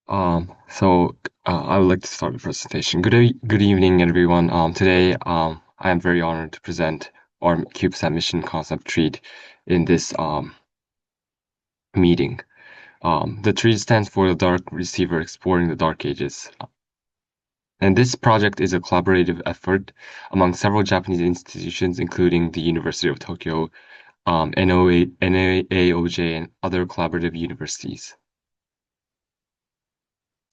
I would like to start the presentation. Good evening, everyone. Today, I am very honored to present our CubeSat mission concept treat in this meeting. The treat stands for the Dark Receiver Exploring the Darkages. And this project is a collaborative effort among several Japanese institutions, including the University of Tokyo, NAOJ, and other collaborative universities.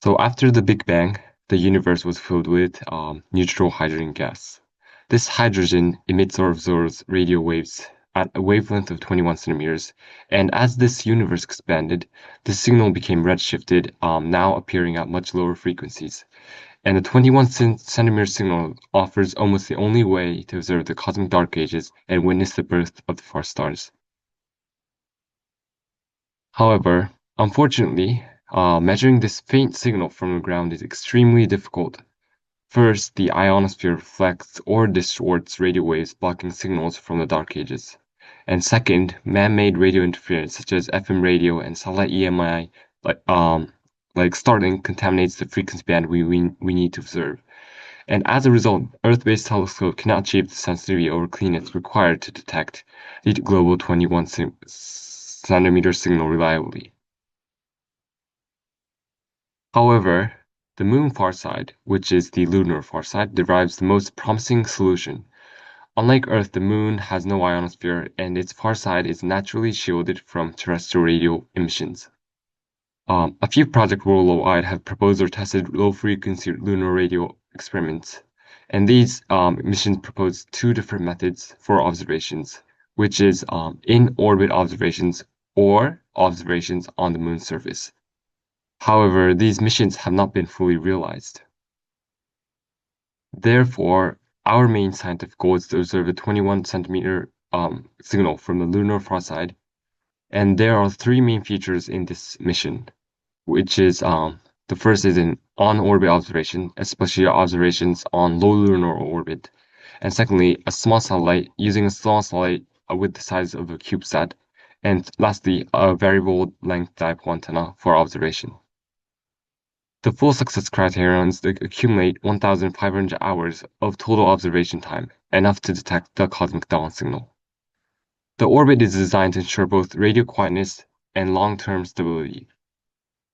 So after the Big Bang, the universe was filled with neutral hydrogen gas. This hydrogen emits or absorbs radio waves at a wavelength of 21 centimeters, and as this universe expanded, the signal became redshifted, now appearing at much lower frequencies. And the 21 centimeter signal offers almost the only way to observe the cosmic dark ages and witness the birth of the far stars. However, unfortunately, measuring this faint signal from the ground is extremely difficult. First, the ionosphere reflects or distorts radio waves, blocking signals from the dark ages. And second, man-made radio interference such as FM radio and satellite EMI, like Starlink, contaminates the frequency band we need to observe. And as a result, Earth-based telescope cannot achieve the sensitivity or cleanness required to detect the global 21 centimeter signal reliably. However, the moon far side, which is the lunar far side, derives the most promising solution. Unlike Earth, the moon has no ionosphere, and its far side is naturally shielded from terrestrial radio emissions. A few projects worldwide have proposed or tested low-frequency lunar radio experiments, and these missions propose two different methods for observations, which is in-orbit observations or observations on the moon's surface. However, these missions have not been fully realized. Therefore, our main scientific goal is to observe a 21 centimeter signal from the lunar far side, and there are three main features in this mission, which is the first is an on-orbit observation, especially observations on low lunar orbit, and secondly, a small satellite using a small satellite with the size of a CubeSat, and lastly, a variable length dipole antenna for observation. The full success criterion is to accumulate 1,500 hours of total observation time, enough to detect the cosmic dawn signal. The orbit is designed to ensure both radio quietness and long-term stability.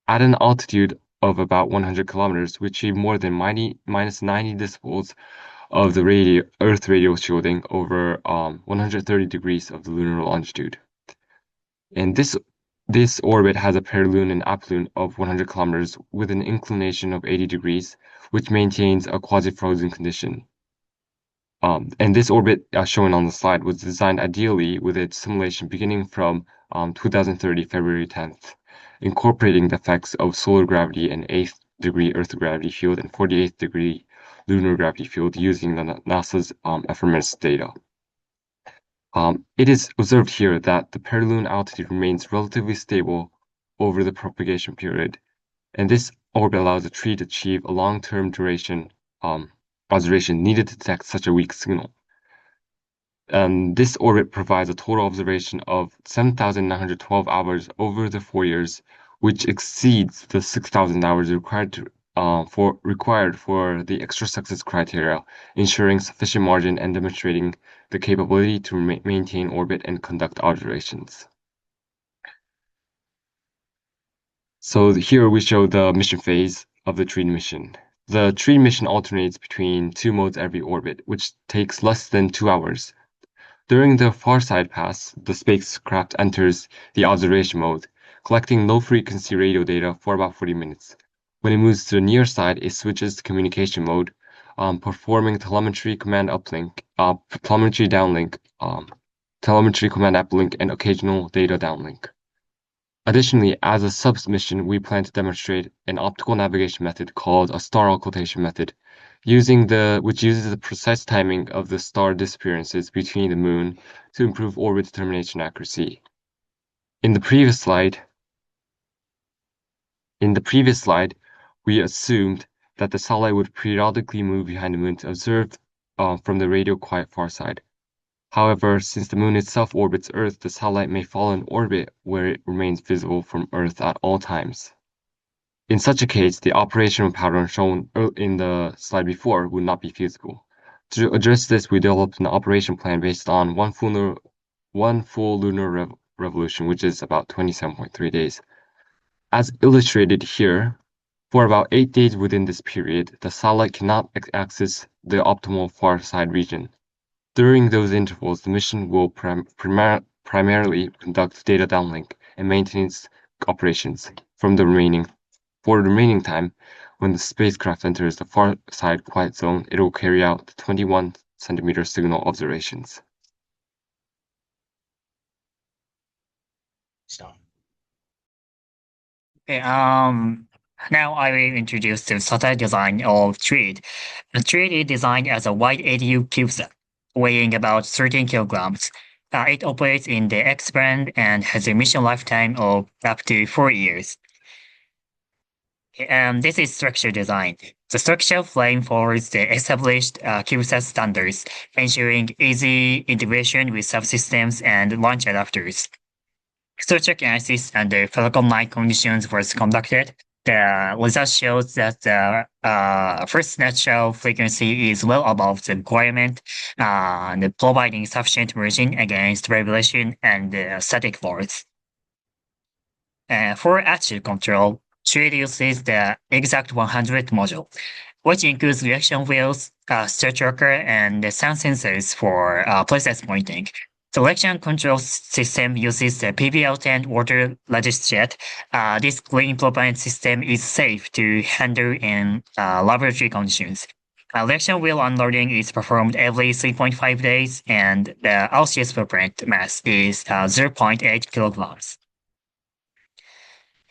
At an altitude of about 100 kilometers, we achieve more than minus 90 decibels of the Earth radio shielding over 130 degrees of the lunar longitude. And this orbit has a periloon and apoloon of 100 kilometers with an inclination of 80 degrees, which maintains a quasi-frozen condition. And this orbit, shown on the slide, was designed ideally with its simulation beginning from 2030, February 10th, incorporating the effects of solar gravity and 8th degree Earth gravity field and 48th degree lunar gravity field using NASA's ephemeris data. It is observed here that the periloon altitude remains relatively stable over the propagation period, and this orbit allows the tree to achieve a long-term duration observation needed to detect such a weak signal. This orbit provides a total observation of 7,912 hours over the 4 years, which exceeds the 6,000 hours required for the extra success criteria, ensuring sufficient margin and demonstrating the capability to maintain orbit and conduct observations. So here we show the mission phase of the tree mission. The tree mission alternates between two modes every orbit, which takes less than 2 hours. During the far side pass, the spacecraft enters the observation mode, collecting low-frequency radio data for about 40 minutes. When it moves to the near side, it switches to communication mode, performing telemetry command uplink, telemetry downlink, telemetry command uplink, and occasional data downlink. Additionally, as a submission, we plan to demonstrate an optical navigation method called a star occultation method, which uses the precise timing of the star disappearances between the moon to improve orbit determination accuracy. In the previous slide, we assumed that the satellite would periodically move behind the moon to observe from the radio quiet far side. However, since the moon itself orbits Earth, the satellite may fall in orbit where it remains visible from Earth at all times. In such a case, the operational pattern shown in the slide before would not be feasible. To address this, we developed an operation plan based on one full lunar revolution, which is about 27.3 days. As illustrated here, for about 8 days within this period, the satellite cannot access the optimal far side region. During those intervals, the mission will primarily conduct data downlink and maintenance operations for the remaining time. When the spacecraft enters the far side quiet zone, it will carry out the 21 centimeter signal observations. Okay, now I will introduce the satellite design of TREAD. The TREAD is designed as a wide ADU CubeSat, weighing about 13 kilograms. It operates in the X-band and has a mission lifetime of up to 4 years. This is structure design. The structure frame follows the established CubeSat standards, ensuring easy integration with subsystems and launch adapters. Structure analysis under Falcon 9 conditions was conducted. The result shows that the first natural frequency is well above the requirement, providing sufficient margin against vibration and static loads. For actual control, TREAD uses the exact 100 module, which includes reaction wheels, star tracker, and sound sensors for process pointing. The reaction control system uses the PBL10 water jet. This green propellant system is safe to handle in laboratory conditions. Reaction wheel unloading is performed every 3.5 days, and the LCS propellant mass is 0.8 kilograms.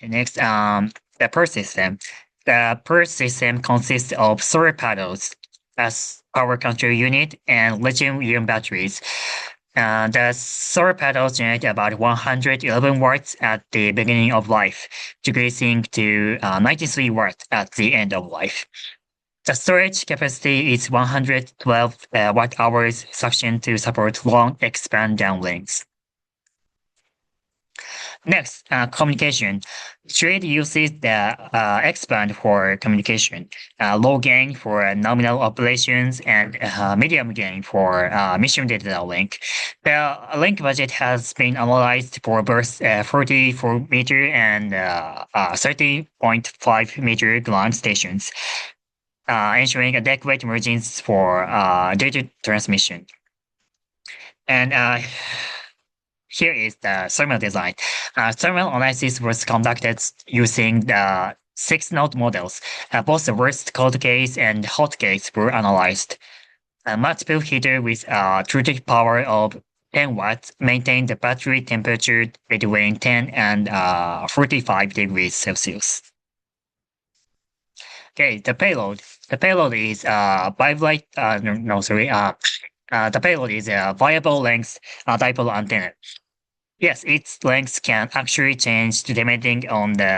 Next, the PERS system. The PERS system consists of solar panels as power control unit and lithium-ion batteries. The solar panels generate about 111 watts at the beginning of life, decreasing to 93 watts at the end of life. The storage capacity is 112 watt-hours, sufficient to support long X-band downlinks. Next, communication. TREAD uses the X-band for communication, low gain for nominal operations, and medium gain for mission data link. The link budget has been analyzed for both 44 meter and 30.5 meter ground stations, ensuring adequate margins for data transmission. And here is the thermal design. Thermal analysis was conducted using the 6-node models. Both the worst cold case and hot case were analyzed. Multiple heater with throughput power of 10 watts maintain the battery temperature between 10 and 45 degrees Celsius. Okay, the payload. The payload is the payload is a variable length dipole antenna. Yes, its length can actually change depending on the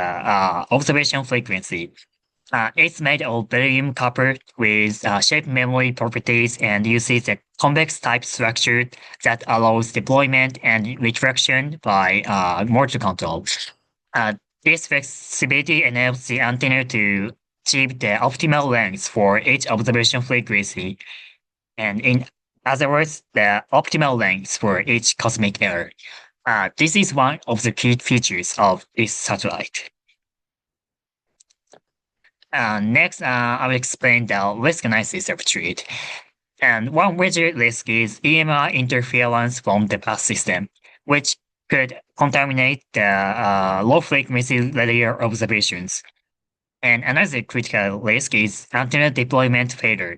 observation frequency. It's made of beryllium copper with shape memory properties and uses a convex type structure that allows deployment and retraction by motor control. This flexibility enables the antenna to achieve the optimal length for each observation frequency, and in other words, the optimal length for each cosmic error. This is one of the key features of this satellite. Next, I will explain the risk analysis of TREAD. And one major risk is EMR interference from the path system, which could contaminate the low frequency radio observations. And another critical risk is antenna deployment failure,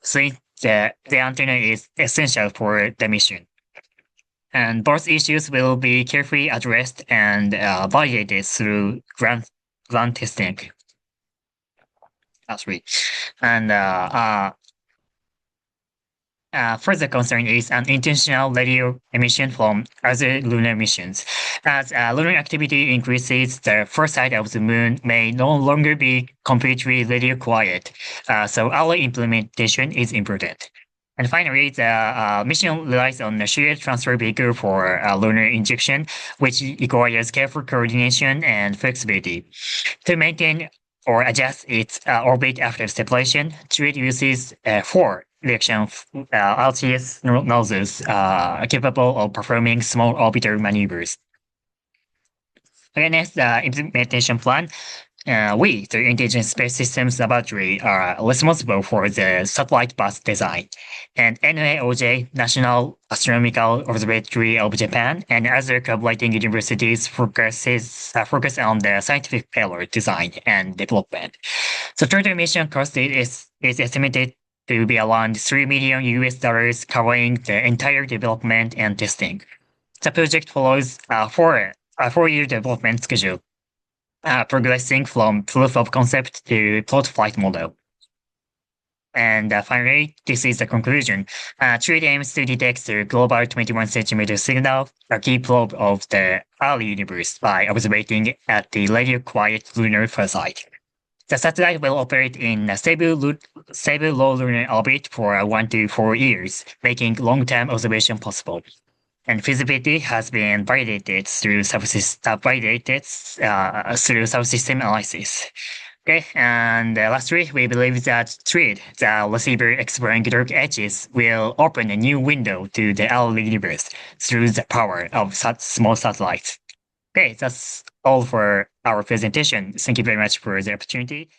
since the antenna is essential for the mission. And both issues will be carefully addressed and validated through ground testing. That's right. And further concern is an intentional radio emission from other lunar missions. As lunar activity increases, the far side of the moon may no longer be completely radio quiet. So our implementation is important. And finally, the mission relies on a shared transfer vehicle for lunar injection, which requires careful coordination and flexibility. To maintain or adjust its orbit after separation. TRID uses 4 reaction LTS nozzles capable of performing small orbital maneuvers. Against the implementation plan, we, the Intelligent Space Systems Laboratory, are responsible for the satellite bus design. And NAOJ, National Astronomical Observatory of Japan, and other collaborating universities focus on the scientific payload design and development. The total mission cost is estimated to be around $3 million US, covering the entire development and testing. The project follows a four-year development schedule, progressing from proof of concept to plot flight model. And finally, this is the conclusion. TRID aims to detect the global 21 centimeter signal, a key probe of the early universe, by observing at the radio quiet lunar far side. The satellite will operate in a stable low lunar orbit for 1 to 4 years, making long-term observation possible. And feasibility has been validated through subsystem analysis. Okay, and lastly, we believe that TRID, the receiver exploring dark edges, will open a new window to the early universe through the power of such small satellites. Okay, that's all for our presentation. Thank you very much for the opportunity.